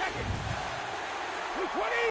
seconds. 220.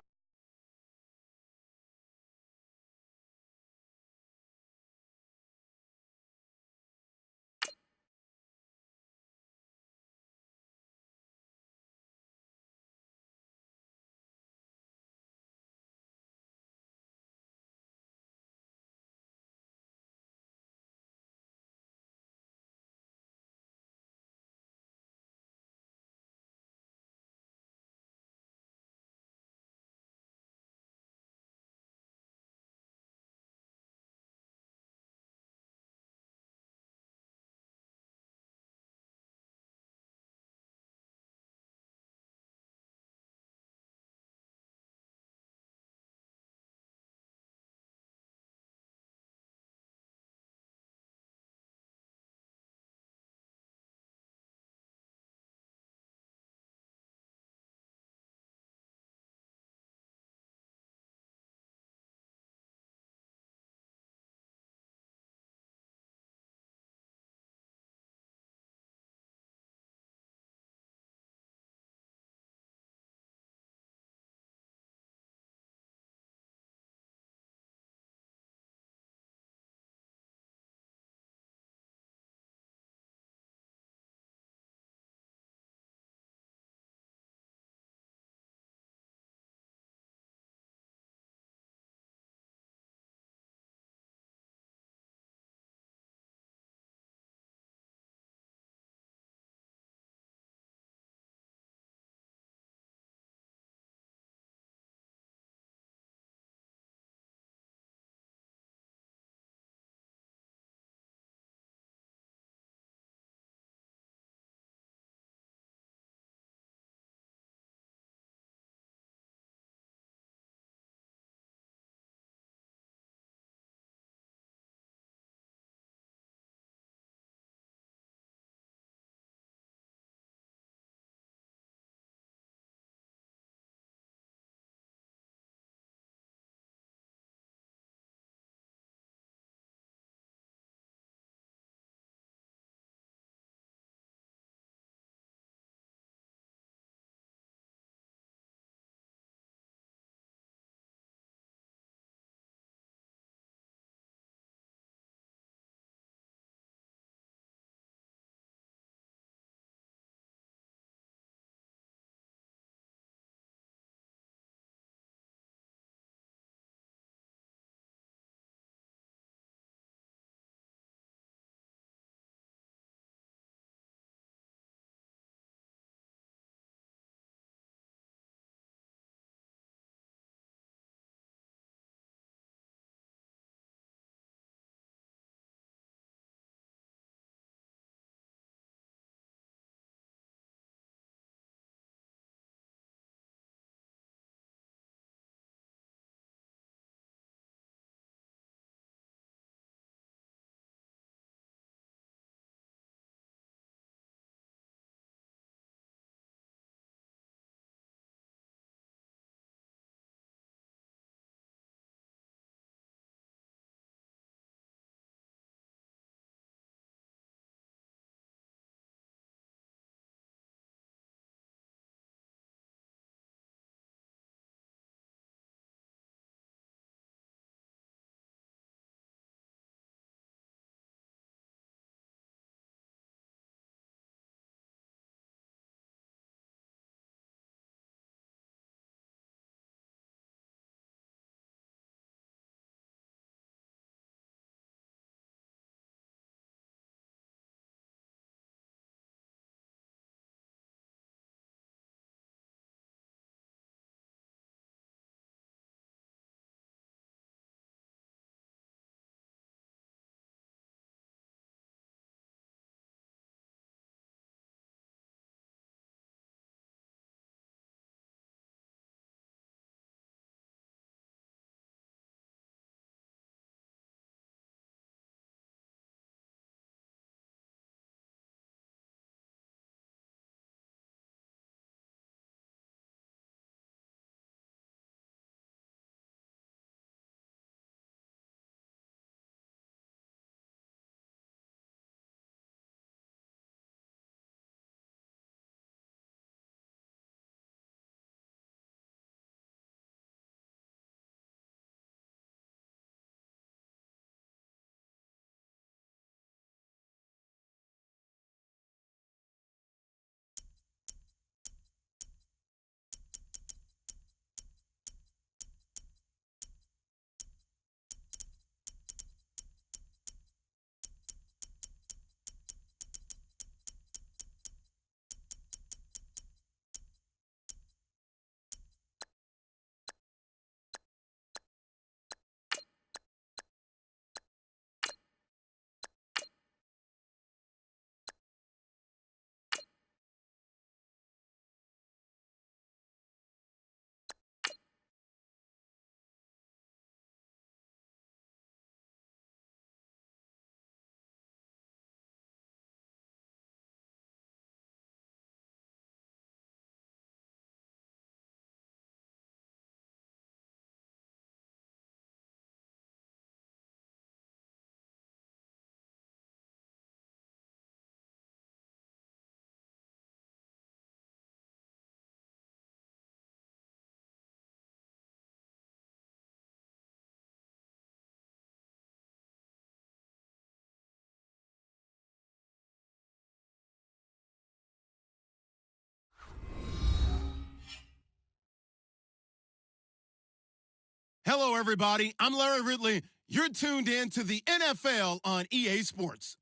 Hello, everybody. I'm Larry Ridley. You're tuned in to the NFL on EA Sports.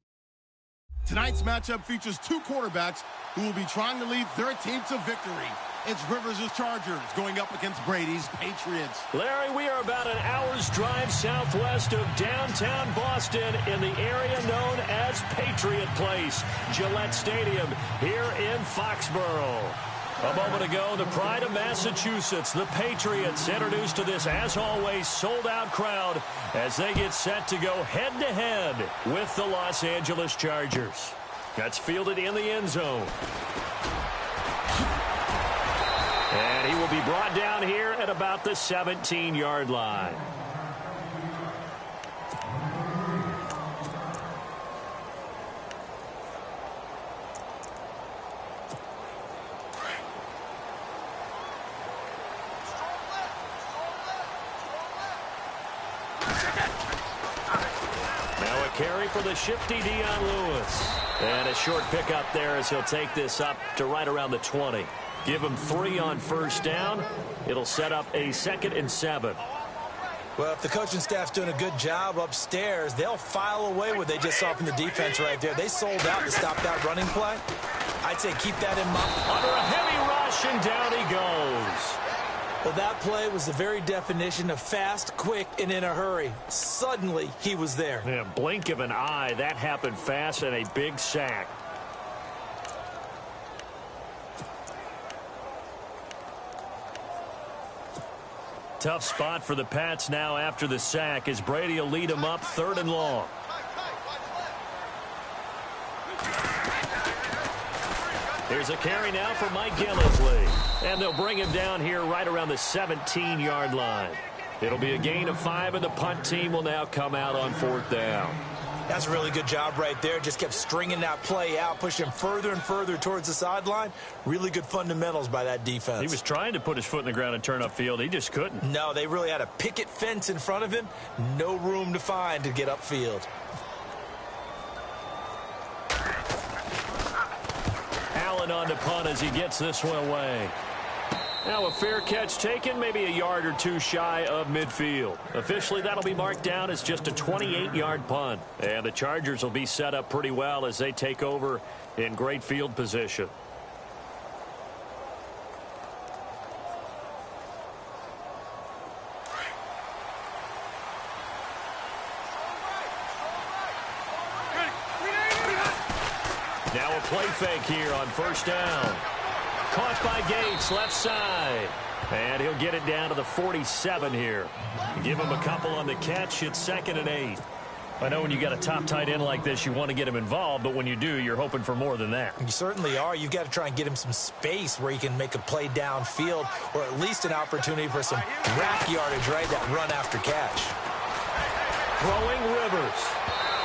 Tonight's matchup features two quarterbacks who will be trying to lead their team to victory. It's Rivers' Chargers going up against Brady's Patriots. Larry, we are about an hour's drive southwest of downtown Boston in the area known as Patriot Place, Gillette Stadium here in Foxborough. A moment ago, the pride of Massachusetts, the Patriots, introduced to this, as always, sold-out crowd as they get set to go head-to-head with the Los Angeles Chargers. That's fielded in the end zone. And he will be brought down here at about the 17-yard line. Carry for the shifty Dion Lewis. And a short pickup there as he'll take this up to right around the 20. Give him 3 on first down. It'll set up a 2nd and 7. Well, if the coaching staff's doing a good job upstairs, they'll file away what they just saw from the defense right there. They sold out to stop that running play. I'd say keep that in mind. Under a heavy rush, and down he goes. Well, that play was the very definition of fast, quick, and in a hurry. Suddenly, he was there. Yeah, blink of an eye. That happened fast, and a big sack. Tough spot for the Pats now after the sack as Brady will lead them up 3rd and long. Here's a carry now for Mike Gillisley. And they'll bring him down here right around the 17-yard line. It'll be a gain of 5, and the punt team will now come out on 4th down. That's a really good job right there. Just kept stringing that play out, pushing him further and further towards the sideline. Really good fundamentals by that defense. He was trying to put his foot in the ground and turn upfield. He just couldn't. No, they really had a picket fence in front of him. No room to find to get upfield. Allen on to punt as he gets this one away. Now a fair catch taken, maybe a yard or 2 shy of midfield. Officially, that'll be marked down as just a 28-yard punt. And the Chargers will be set up pretty well as they take over in great field position. Now a play fake here on first down. Caught by Gates, left side. And he'll get it down to the 47 here. Give him a couple on the catch. It's 2nd and 8. I know when you got a top tight end like this, you want to get him involved, but when you do, you're hoping for more than that. You certainly are. You've got to try and get him some space where he can make a play downfield, or at least an opportunity for some rack yardage, right? That run after catch. Throwing Rivers.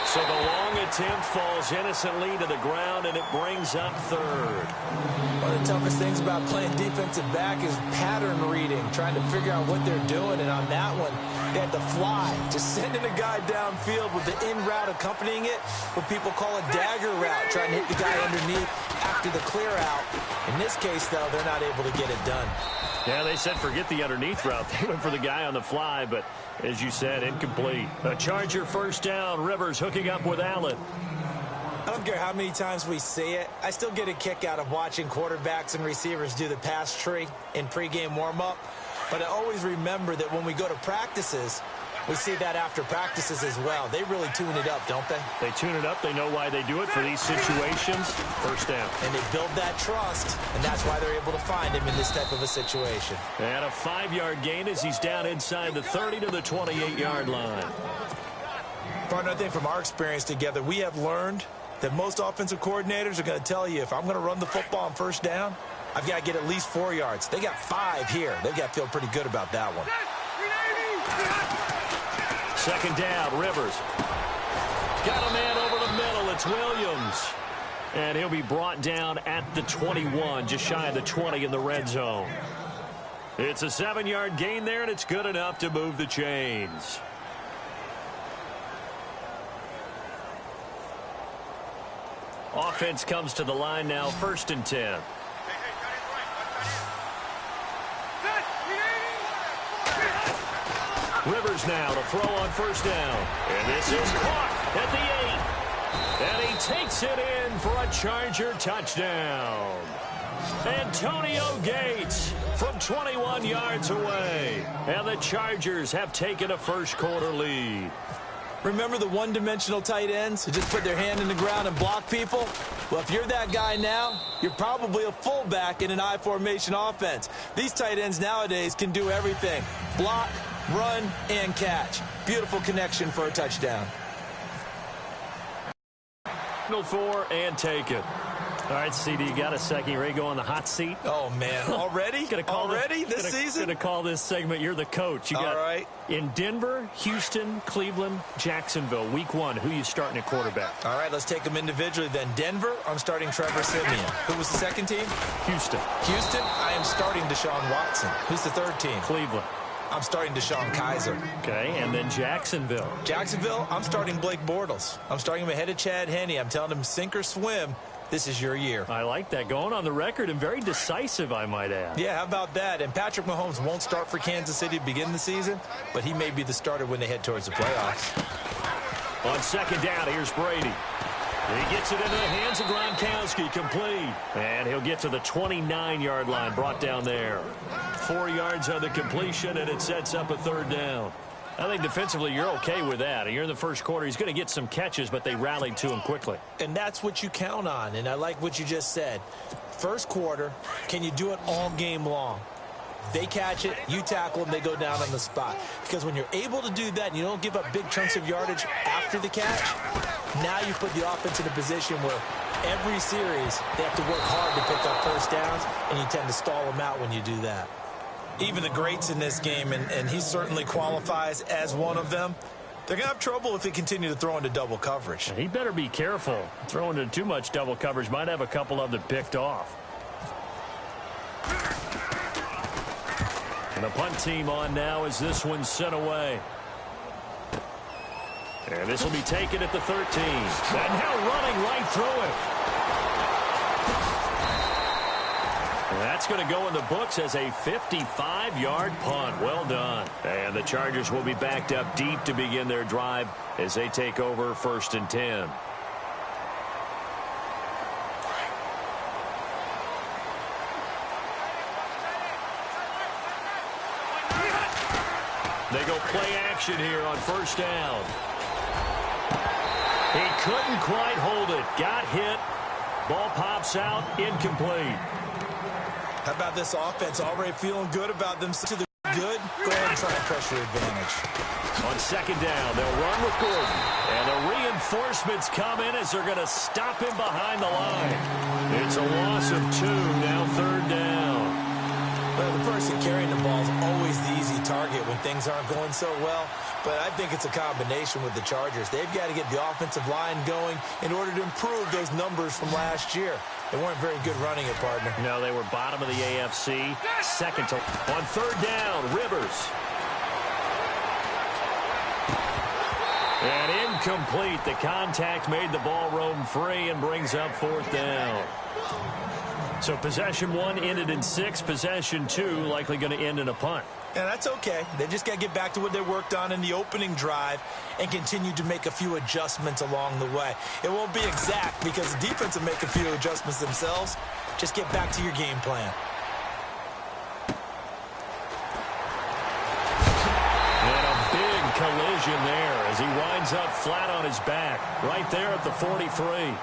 So the long attempt falls innocently to the ground, and it brings up 3rd. One of the toughest things about playing defensive back is pattern reading, trying to figure out what they're doing. And on that one, they had to fly, just sending a guy downfield with the in route accompanying it, what people call a dagger route, trying to hit the guy underneath after the clear out. In this case, though, they're not able to get it done. Yeah, they said forget the underneath route. They went for the guy on the fly, but as you said, incomplete. A Charger first down. Rivers hooking up with Allen. I don't care how many times we see it. I still get a kick out of watching quarterbacks and receivers do the pass tree in pregame warm-up. But I always remember that when we go to practices, we see that after practices as well. They really tune it up, don't they? They tune it up. They know why they do it for these situations. First down. And they build that trust, and that's why they're able to find him in this type of a situation. And a 5-yard gain as he's down inside the 30 to the 28-yard line. Partner, I think from our experience together, we have learned that most offensive coordinators are going to tell you, if I'm going to run the football on first down, I've got to get at least 4 yards. They got 5 here. They've got to feel pretty good about that one. 2nd down, Rivers. Got a man over the middle. It's Williams. And he'll be brought down at the 21, just shy of the 20 in the red zone. It's a 7-yard gain there, and it's good enough to move the chains. Offense comes to the line now, 1st and 10. Rivers now to throw on first down. And this is caught at the 8. And he takes it in for a Charger touchdown. Antonio Gates from 21 yards away. And the Chargers have taken a first-quarter lead. Remember the one-dimensional tight ends who just put their hand in the ground and block people? Well, if you're that guy now, you're probably a fullback in an I-formation offense. These tight ends nowadays can do everything. Block, run, and catch. Beautiful connection for a touchdown. For and take it. All right, CD, you got a second. You ready to go on the hot seat? Oh, man. Already? This season? Going to call this segment, you're the coach. You got all right. In Denver, Houston, Cleveland, Jacksonville, week 1, who you starting at quarterback? All right, let's take them individually then. Denver, I'm starting Trevor Siemian. Who was the second team? Houston. Houston, I am starting Deshaun Watson. Who's the third team? Cleveland. I'm starting Deshaun Kaiser. Okay, and then Jacksonville. Jacksonville, I'm starting Blake Bortles. I'm starting him ahead of Chad Henne. I'm telling him sink or swim. This is your year. I like that. Going on the record and very decisive, I might add. Yeah, how about that? And Patrick Mahomes won't start for Kansas City to begin the season, but he may be the starter when they head towards the playoffs. On second down, here's Brady. He gets it into the hands of Gronkowski, complete. And he'll get to the 29-yard line, brought down there. 4 yards on the completion, and it sets up a third down. I think defensively you're okay with that. You're in the first quarter. He's going to get some catches, but they rallied to him quickly. And that's what you count on, and I like what you just said. First quarter, can you do it all game long? They catch it, you tackle them, they go down on the spot. Because when you're able to do that and you don't give up big chunks of yardage after the catch, now you put the offense in a position where every series they have to work hard to pick up first downs, and you tend to stall them out when you do that. Even the greats in this game, and he certainly qualifies as one of them, they're going to have trouble if they continue to throw into double coverage. He better be careful. Throwing into too much double coverage might have a couple of them picked off. And the punt team on now as this one's sent away. And this will be taken at the 13. And now running right through it. And that's going to go in the books as a 55-yard punt. Well done. And the Chargers will be backed up deep to begin their drive as they take over 1st and 10. They go play action here on first down. He couldn't quite hold it. Got hit. Ball pops out. Incomplete. How about this offense already feeling good about them to the good? Go ahead and try and pressure advantage. On second down, they'll run with Gordon. And the reinforcements come in as they're going to stop him behind the line. It's a loss of 2, now third down. Well, the person carrying the ball is always the easy target when things aren't going so well. But I think it's a combination with the Chargers. They've got to get the offensive line going in order to improve those numbers from last year. They weren't very good running it, partner. No, they were bottom of the AFC. Second to on third down, Rivers. And incomplete. The contact made the ball roam free and brings up fourth down. So possession 1 ended in 6. Possession 2 likely going to end in a punt. And that's okay. They just got to get back to what they worked on in the opening drive and continue to make a few adjustments along the way. It won't be exact because the defense will make a few adjustments themselves. Just get back to your game plan. And a big collision there as he winds up flat on his back right there at the 43.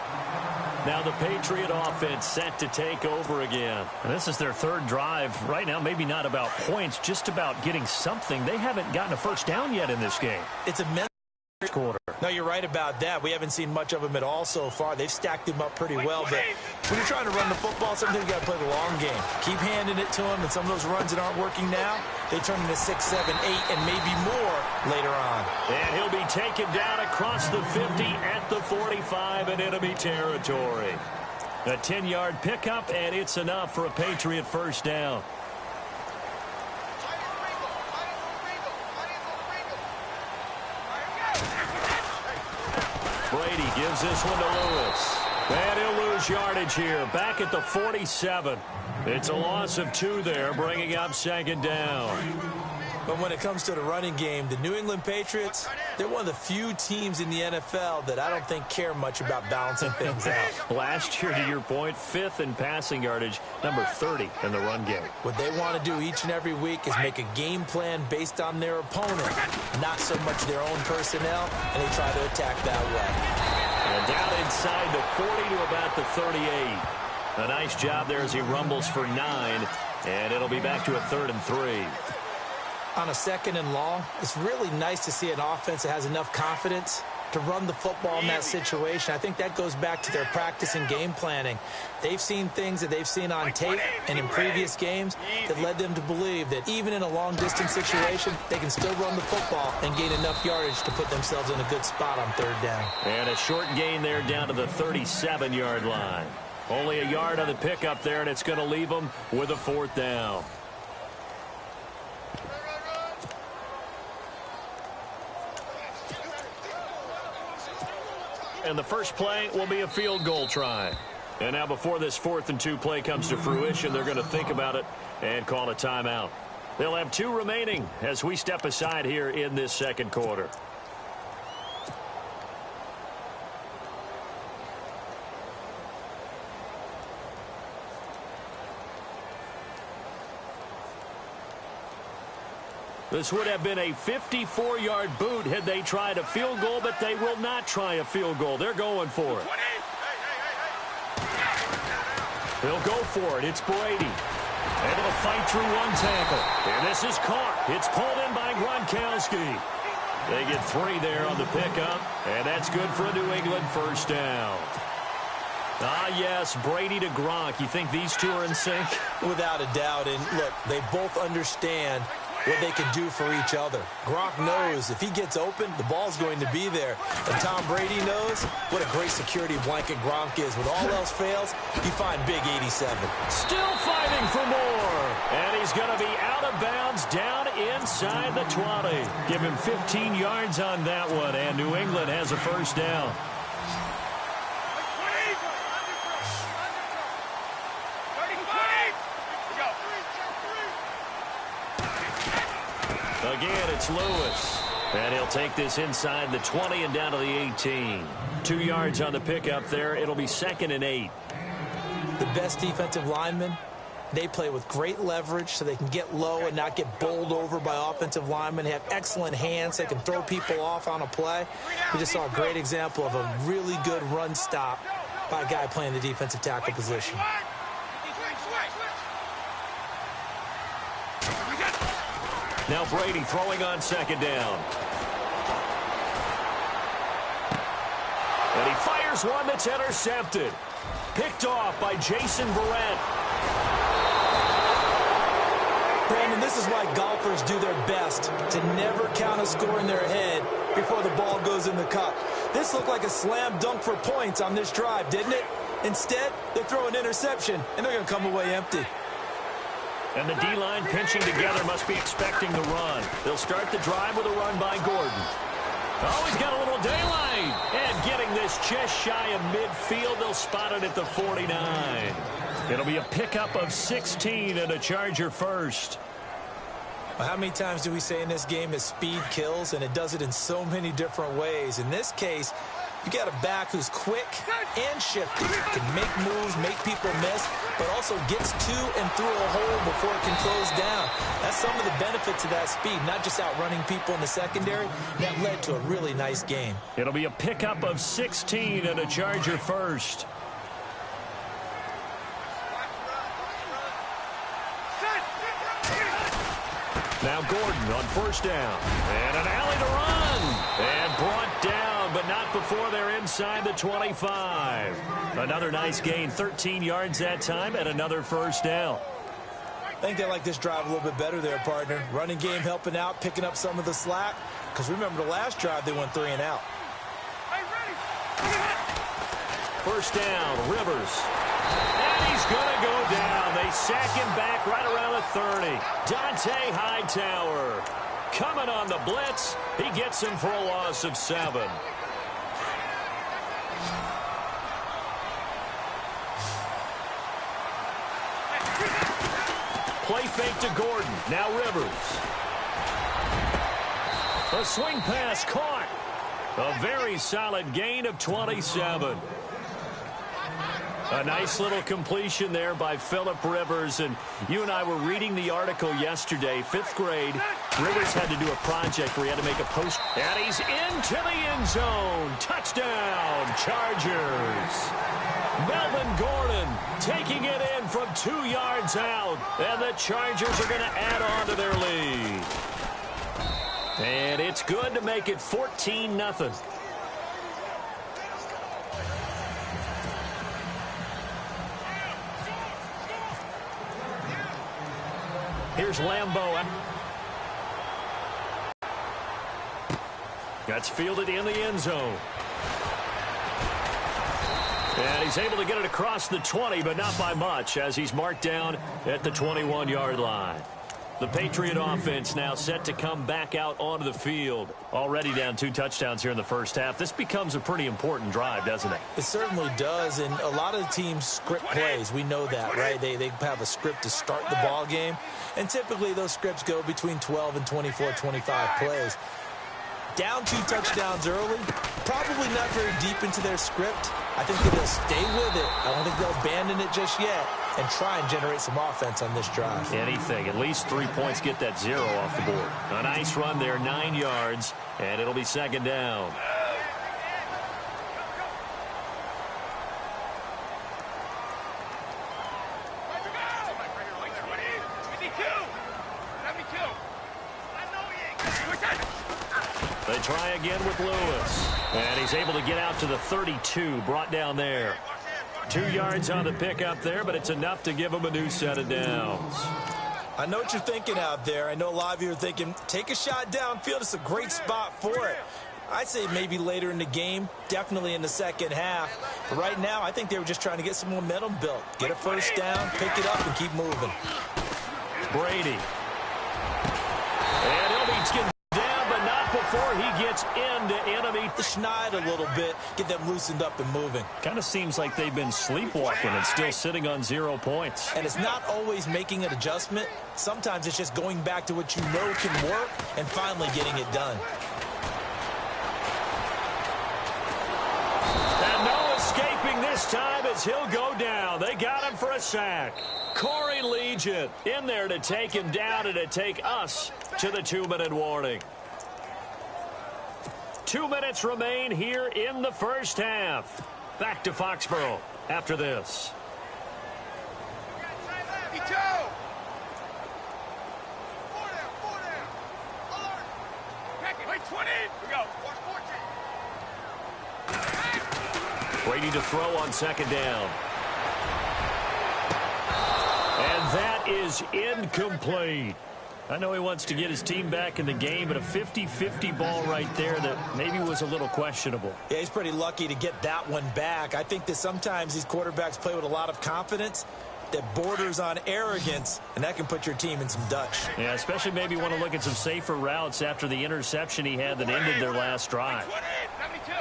Now the Patriot offense set to take over again. And this is their third drive. Right now, maybe not about points, just about getting something. They haven't gotten a first down yet in this game. It's a mental quarter. No, you're right about that. We haven't seen much of them at all so far. They've stacked them up pretty well. But when you're trying to run the football, sometimes you got to play the long game. Keep handing it to them, and some of those runs that aren't working now, they turn into 6, 7, 8, and maybe more later on. And he'll be taken down across the 50 at the 45 in enemy territory. A 10-yard pickup, and it's enough for a Patriot first down. Brady gives this one to Lewis. And he'll lose yardage here. Back at the 47. It's a loss of 2 there, bringing up second down. But when it comes to the running game, the New England Patriots, they're one of the few teams in the NFL that I don't think care much about balancing things out. Last year, to your point, 5th in passing yardage, number 30 in the run game. What they want to do each and every week is make a game plan based on their opponent, not so much their own personnel, and they try to attack that way. And down inside the 40 to about the 38. A nice job there as he rumbles for 9, and it'll be back to a 3rd and 3. On a 2nd and long, it's really nice to see an offense that has enough confidence to run the football in that situation. I think that goes back to their practice and game planning. They've seen things that they've seen on tape and in previous games that led them to believe that even in a long-distance situation, they can still run the football and gain enough yardage to put themselves in a good spot on 3rd down. And a short gain there down to the 37-yard line. Only a yard on the pickup there, and it's going to leave them with a 4th down. And the first play will be a field goal try. And now before this 4th and 2 play comes to fruition, they're going to think about it and call a timeout. They'll have 2 remaining as we step aside here in this 2nd quarter. This would have been a 54-yard boot had they tried a field goal, but they will not try a field goal. They're going for it. They'll go for it. It's Brady. Able to fight through one tackle. And this is caught. It's pulled in by Gronkowski. They get 3 there on the pickup, and that's good for a New England 1st down. Ah, yes, Brady to Gronk. You think these two are in sync? Without a doubt. And, look, they both understand what they can do for each other. Gronk knows if he gets open, the ball's going to be there. And Tom Brady knows what a great security blanket Gronk is. When all else fails, you find big 87. Still fighting for more. And he's going to be out of bounds down inside the 20. Give him 15 yards on that one, and New England has a 1st down. Again, it's Lewis. And he'll take this inside the 20 and down to the 18. 2 yards on the pickup there. It'll be 2nd and 8. The best defensive linemen, they play with great leverage so they can get low and not get bowled over by offensive linemen. They have excellent hands. They can throw people off on a play. We just saw a great example of a really good run stop by a guy playing the defensive tackle position. Now Brady throwing on 2nd down. And he fires one that's intercepted. Picked off by Jason Verrett. Brandon, this is why golfers do their best to never count a score in their head before the ball goes in the cup. This looked like a slam dunk for points on this drive, didn't it? Instead, they throw an interception, and they're going to come away empty. And the D-line pinching together must be expecting the run. They'll start the drive with a run by Gordon. Oh, he's got a little daylight. And getting this just shy of midfield, they'll spot it at the 49. It'll be a pickup of 16 and a Charger 1st. Well, how many times do we say in this game that speed kills, and it does it in so many different ways? In this case, you got a back who's quick and shifty, can make moves, make people miss, but also gets to and through a hole before it can close down. That's some of the benefits of that speed, not just outrunning people in the secondary. That led to a really nice game. It'll be a pickup of 16 and a Charger 1st. Now Gordon on 1st down. And an alley to run. And brought down, but not before they're inside the 25. Another nice gain, 13 yards that time, and another 1st down. I think they like this drive a little bit better there, partner. Running game helping out, picking up some of the slack. Because remember the last drive, they went 3 and out. 1st down, Rivers. And he's going to go down. They sack him back right around the 30. Dante Hightower coming on the blitz. He gets him for a loss of 7. Play fake to Gordon. Now Rivers. A swing pass caught. A very solid gain of 27. A nice little completion there by Phillip Rivers. And you and I were reading the article yesterday, 5th grade. Rivers had to do a project where he had to make a post. And he's into the end zone. Touchdown, Chargers. Melvin Gordon taking it in from 2 yards out. And the Chargers are going to add on to their lead. And it's good to make it 14-0. Here's Lambeau. That's fielded in the end zone. And he's able to get it across the 20, but not by much, as he's marked down at the 21-yard line. The Patriot offense now set to come back out onto the field. Already down 2 touchdowns here in the first half. This becomes a pretty important drive, doesn't it? It certainly does, and a lot of the teams script plays. We know that, right? They have a script to start the ball game, and typically those scripts go between 12 and 24, 25 plays. Down 2 touchdowns early, probably not very deep into their script. I think that they'll stay with it. I don't think they'll abandon it just yet and try and generate some offense on this drive. Anything. At least 3 points, get that 0 off the board. A nice run there, 9 yards, and it'll be 2nd down. They try again with Lewis. And he's able to get out to the 32, brought down there. 2 yards on the pickup there, but it's enough to give him a new set of downs. I know what you're thinking out there. I know a lot of you are thinking, take a shot downfield. It's a great spot for it. I'd say maybe later in the game, definitely in the second half. But right now, I think they were just trying to get some momentum built. Get a first down, pick it up, and keep moving. Brady. And he'll be getting down, but not before he gets into enemy. The schneid a little bit, get them loosened up and moving. Kind of seems like they've been sleepwalking and still sitting on 0 points. And it's not always making an adjustment. Sometimes it's just going back to what you know can work and finally getting it done. And no escaping this time as he'll go down. They got him for a sack. Corey Legion in there to take him down and to take us to the 2-minute warning. 2 minutes remain here in the first half. Back to Foxborough after this. Brady to throw on 2nd down. And that is incomplete. I know he wants to get his team back in the game, but a 50-50 ball right there that maybe was a little questionable. Yeah, he's pretty lucky to get that one back. I think that sometimes these quarterbacks play with a lot of confidence that borders on arrogance, and that can put your team in some Dutch. Yeah, especially maybe want to look at some safer routes after the interception he had that ended their last drive. 72.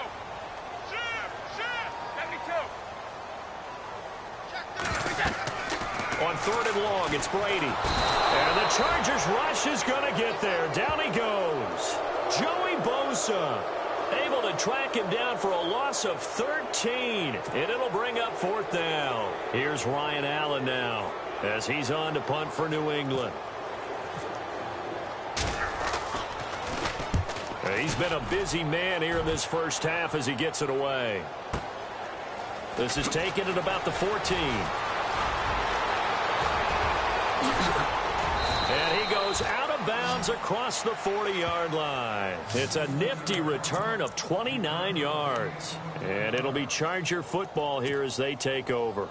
On 3rd and long, it's Brady. And the Chargers rush is going to get there. Down he goes. Joey Bosa able to track him down for a loss of 13. And it'll bring up 4th down. Here's Ryan Allen now as he's on to punt for New England. He's been a busy man here in this first half as he gets it away. This is taken at about the 14. And he goes out of bounds across the 40-yard line. It's a nifty return of 29 yards. And it'll be Charger football here as they take over.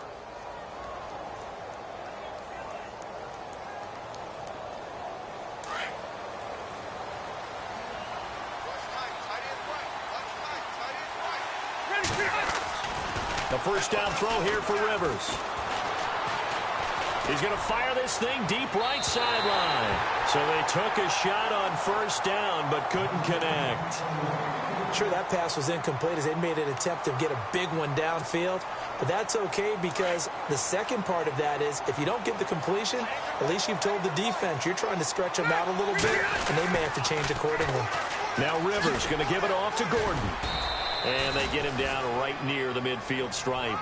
The first down throw here for Rivers. He's going to fire this thing deep right sideline. So they took a shot on 1st down but couldn't connect. Sure, that pass was incomplete as they made an attempt to get a big one downfield. But that's okay because the second part of that is if you don't get the completion, at least you've told the defense you're trying to stretch them out a little bit, and they may have to change accordingly. Now Rivers going to give it off to Gordon. And they get him down right near the midfield stripe.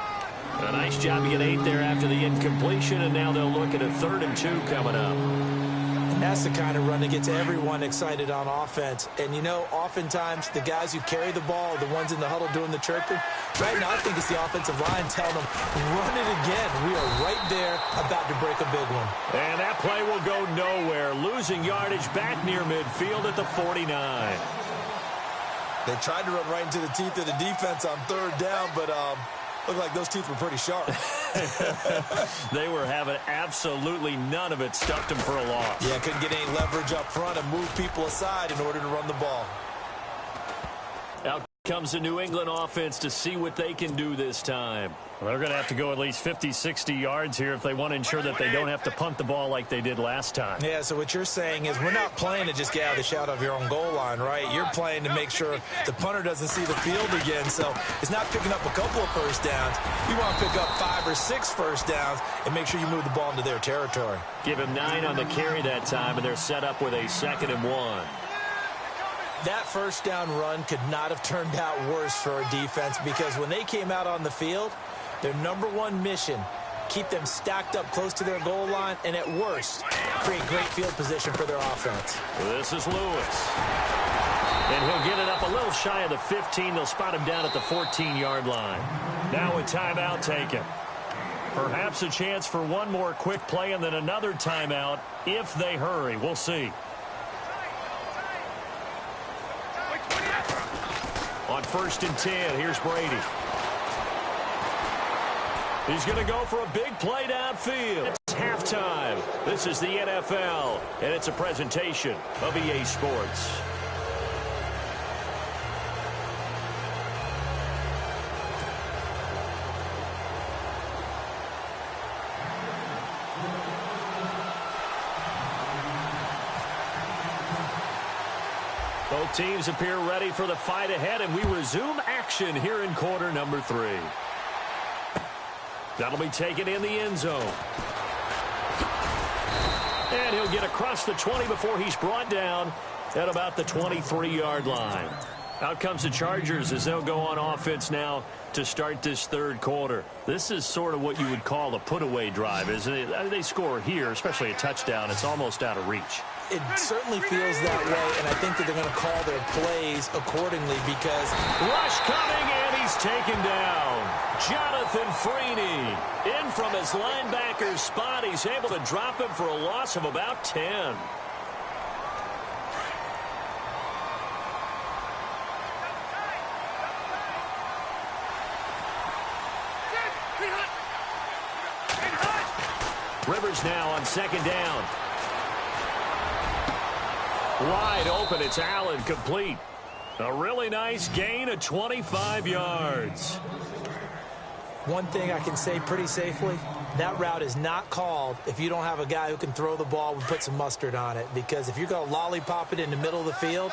A nice job to get 8 there after the incompletion, and now they'll look at a 3rd and 2 coming up. And that's the kind of run that gets everyone excited on offense. And, you know, oftentimes the guys who carry the ball, the ones in the huddle doing the chirping, right now I think it's the offensive line telling them, run it again. We are right there about to break a big one. And that play will go nowhere, losing yardage back near midfield at the 49. They tried to run right into the teeth of the defense on 3rd down, but looked like those teeth were pretty sharp. They were having absolutely none of it. Stuffed them for a loss. Yeah, couldn't get any leverage up front and move people aside in order to run the ball. Out comes the New England offense to see what they can do this time. Well, they're going to have to go at least 50, 60 yards here if they want to ensure that they don't have to punt the ball like they did last time. Yeah, so what you're saying is we're not playing to just get out of the shadow of your own goal line, right? You're playing to make sure the punter doesn't see the field again. So it's not picking up a couple of first downs. You want to pick up 5 or 6 first downs and make sure you move the ball into their territory. Give him 9 on the carry that time, and they're set up with a 2nd and 1. That first down run could not have turned out worse for our defense because when they came out on the field, their #1 mission, keep them stacked up close to their goal line, and at worst, create great field position for their offense. This is Lewis. And he'll get it up a little shy of the 15. They'll spot him down at the 14-yard line. Now a timeout taken. Perhaps a chance for one more quick play and then another timeout if they hurry. We'll see. On 1st and 10, here's Brady. He's going to go for a big play downfield. It's halftime. This is the NFL, and it's a presentation of EA Sports. Both teams appear ready for the fight ahead, and we resume action here in quarter number 3. That'll be taken in the end zone. And he'll get across the 20 before he's brought down at about the 23-yard line. Out comes the Chargers as they'll go on offense now to start this 3rd quarter. This is sort of what you would call a put-away drive, isn't it? They score here, especially a touchdown. It's almost out of reach. It certainly feels that way, and I think that they're going to call their plays accordingly because rush coming, and he's taken down. Jonathan Freeney in from his linebacker's spot. He's able to drop him for a loss of about 10. Rivers now on 2nd down. Wide open, it's Allen, complete. A really nice gain of 25 yards. One thing I can say pretty safely, that route is not called if you don't have a guy who can throw the ball and put some mustard on it. Because if you're going to lollipop it in the middle of the field,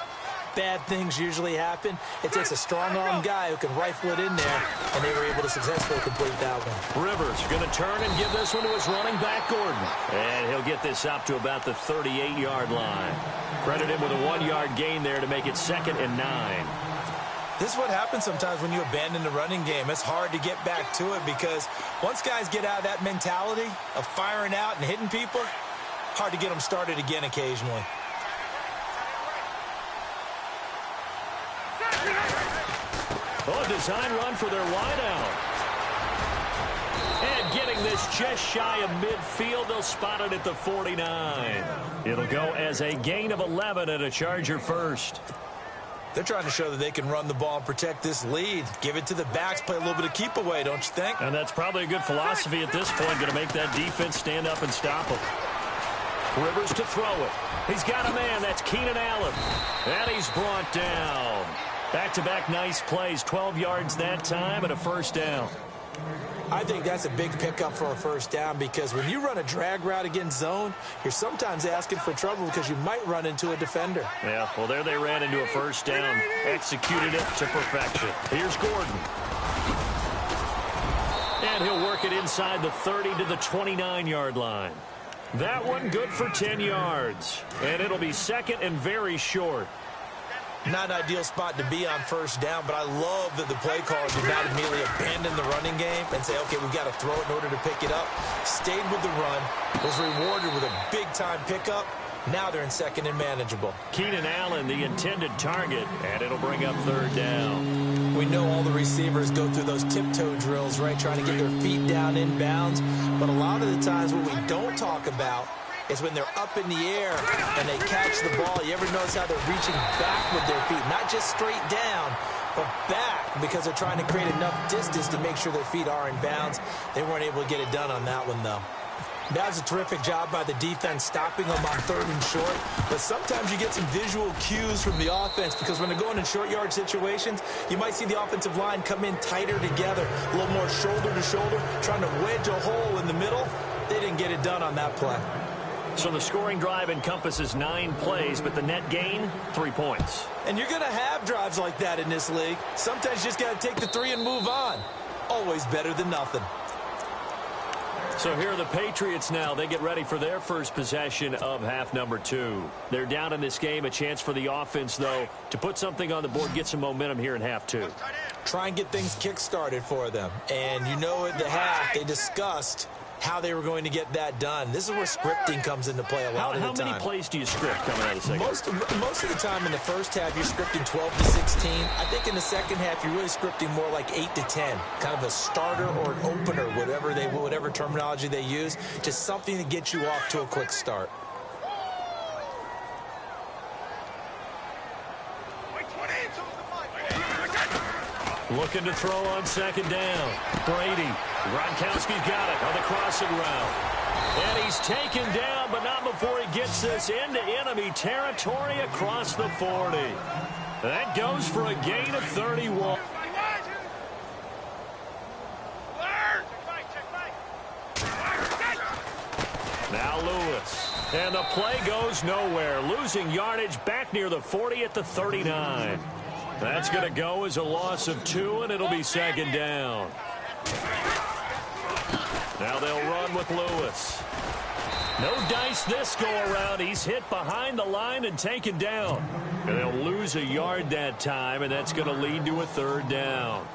bad things usually happen. It takes a strong-arm guy who can rifle it in there, and they were able to successfully complete that one. Rivers going to turn and give this one to his running back, Gordon. And he'll get this up to about the 38-yard line. Credit him with a 1-yard gain there to make it 2nd and 9. This is what happens sometimes when you abandon the running game. It's hard to get back to it because once guys get out of that mentality of firing out and hitting people, hard to get them started again occasionally. Oh, design run for their wideout. And getting this just shy of midfield, they'll spot it at the 49. It'll go as a gain of 11 and a Charger first. They're trying to show that they can run the ball and protect this lead. Give it to the backs, play a little bit of keep away, don't you think? And that's probably a good philosophy at this point, going to make that defense stand up and stop them. Rivers to throw it. He's got a man. That's Keenan Allen. And he's brought down. Back-to-back nice plays. 12 yards that time and a first down. I think that's a big pickup for a first down because when you run a drag route against zone, you're sometimes asking for trouble because you might run into a defender. Yeah, well, there they ran into a first down. Executed it to perfection. Here's Gordon. And he'll work it inside the 30 to the 29-yard line. That one good for 10 yards. And it'll be second and very short. Not an ideal spot to be on first down, but I love that the play caller did not immediately abandon the running game and say, okay, we've got to throw it in order to pick it up. Stayed with the run, was rewarded with a big-time pickup. Now they're in second and manageable. Keenan Allen, the intended target, and it'll bring up third down. We know all the receivers go through those tiptoe drills, right, trying to get their feet down in bounds. But a lot of the times what we don't talk about is when they're up in the air and they catch the ball. You ever notice how they're reaching back with their feet? Not just straight down, but back, because they're trying to create enough distance to make sure their feet are in bounds. They weren't able to get it done on that one, though. That was a terrific job by the defense stopping them on third and short. But sometimes you get some visual cues from the offense, because when they're going in short yard situations, you might see the offensive line come in tighter together, a little more shoulder to shoulder, trying to wedge a hole in the middle. They didn't get it done on that play. So the scoring drive encompasses 9 plays, but the net gain, 3 points. And you're going to have drives like that in this league. Sometimes you just got to take the 3 and move on. Always better than nothing. So here are the Patriots now. They get ready for their first possession of half number 2. They're down in this game. A chance for the offense, though, to put something on the board, get some momentum here in half 2. Try and get things kick-started for them. And you know at the half they discussed how they were going to get that done. This is where scripting comes into play a lot of the time. How many plays do you script coming out of the second? Most of the time in the first half, you're scripting 12 to 16. I think in the second half, you're really scripting more like 8 to 10. Kind of a starter or an opener, whatever terminology they use. Just something to get you off to a quick start. Looking to throw on second down. Brady. Gronkowski's got it on the crossing route. And he's taken down, but not before he gets this into enemy territory across the 40. That goes for a gain of 31. Now Lewis. And the play goes nowhere. Losing yardage back near the 40 at the 39. That's going to go as a loss of 2, and it'll be second down. Now they'll run with Lewis. No dice this go-around. He's hit behind the line and taken down. And they'll lose a yard that time, and that's going to lead to a third down.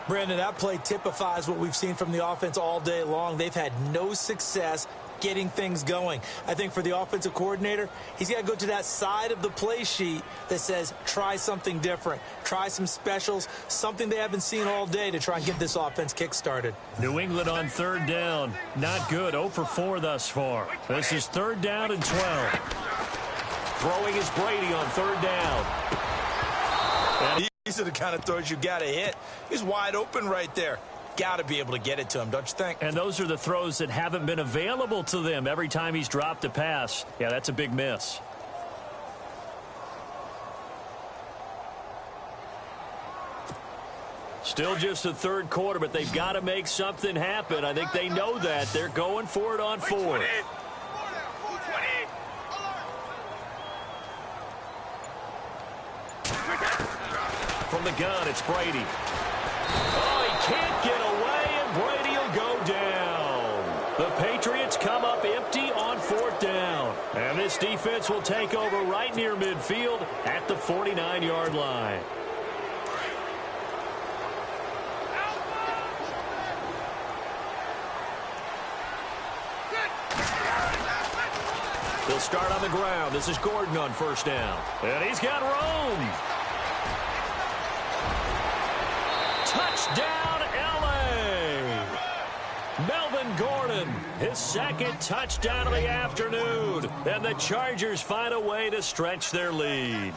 Brandon, that play typifies what we've seen from the offense all day long. They've had no success getting things going. I think for the offensive coordinator, he's got to go to that side of the play sheet that says try something different, try some specials, something they haven't seen all day to try and get this offense kick-started. New England on third down. Not good. 0 for 4 thus far. This is third down and 12. Throwing is Brady on third down. And these are the kind of throws you got to hit. He's wide open right there. Got to be able to get it to him, don't you think? And those are the throws that haven't been available to them every time he's dropped a pass. Yeah, that's a big miss. Still just the third quarter, but they've got to make something happen. I think they know that. They're going for it on 4th. From the gun, it's Brady. Oh, he can't get away, and Brady will go down. The Patriots come up empty on 4th down. And this defense will take over right near midfield at the 49-yard line. They'll start on the ground. This is Gordon on first down. And he's got Rome. Touchdown, L.A. Melvin Gordon, his second touchdown of the afternoon. And the Chargers find a way to stretch their lead.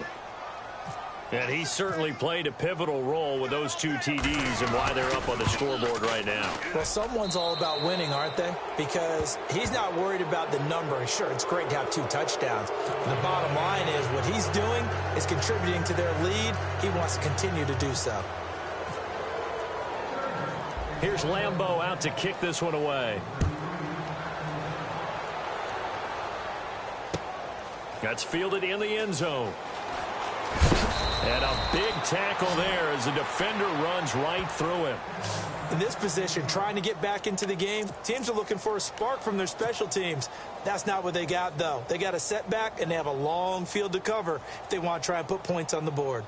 And he certainly played a pivotal role with those 2 TDs and why they're up on the scoreboard right now. Well, someone's all about winning, aren't they? Because he's not worried about the number. Sure, it's great to have 2 touchdowns. But the bottom line is what he's doing is contributing to their lead. He wants to continue to do so. Here's Lambeau out to kick this one away. That's fielded in the end zone. And a big tackle there as the defender runs right through him. In this position, trying to get back into the game, teams are looking for a spark from their special teams. That's not what they got, though. They got a setback, and they have a long field to cover if they want to try and put points on the board.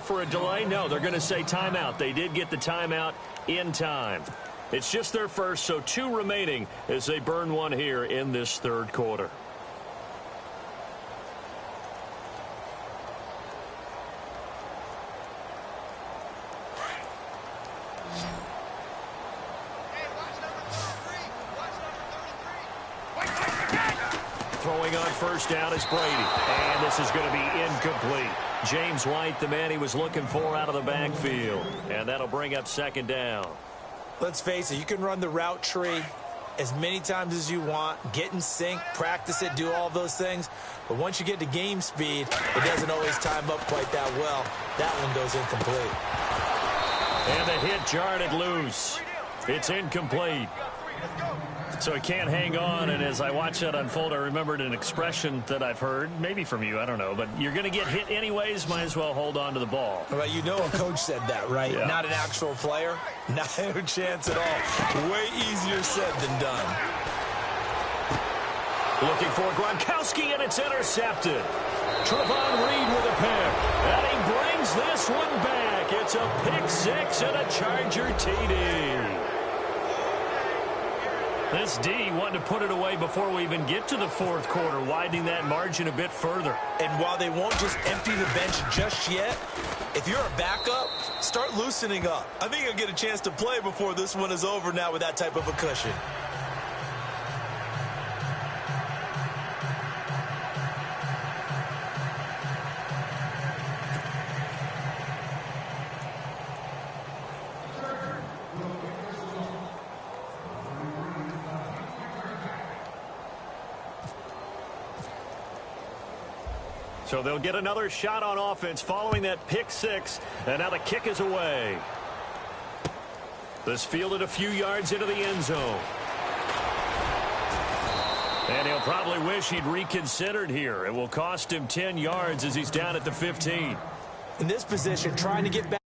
For a delay? No, they're going to say timeout. They did get the timeout in time. It's just their first, so 2 remaining as they burn one here in this third quarter. Throwing on first down is Brady. And this is going to be incomplete. James White, the man he was looking for out of the backfield. And that'll bring up second down. Let's face it, you can run the route tree as many times as you want, get in sync, practice it, do all those things. But once you get to game speed, it doesn't always time up quite that well. That one goes incomplete. And the hit jarred it loose. It's incomplete. So he can't hang on, and as I watch that unfold, I remembered an expression that I've heard, maybe from you, I don't know, but you're going to get hit anyways, might as well hold on to the ball. Well, you know a coach said that, right? Yeah. Not an actual player. Not a chance at all. Way easier said than done. Looking for Gronkowski, and it's intercepted. Trevon Reed with a pick, and he brings this one back. It's a pick 6 and a Charger TD. This D wanted to put it away before we even get to the fourth quarter, widening that margin a bit further. And while they won't just empty the bench just yet, if you're a backup, start loosening up. I think you'll get a chance to play before this one is over now with that type of a cushion. So they'll get another shot on offense following that pick 6, and now the kick is away. This fielded a few yards into the end zone. And he'll probably wish he'd reconsidered here. It will cost him 10 yards as he's down at the 15. In this position, trying to get back.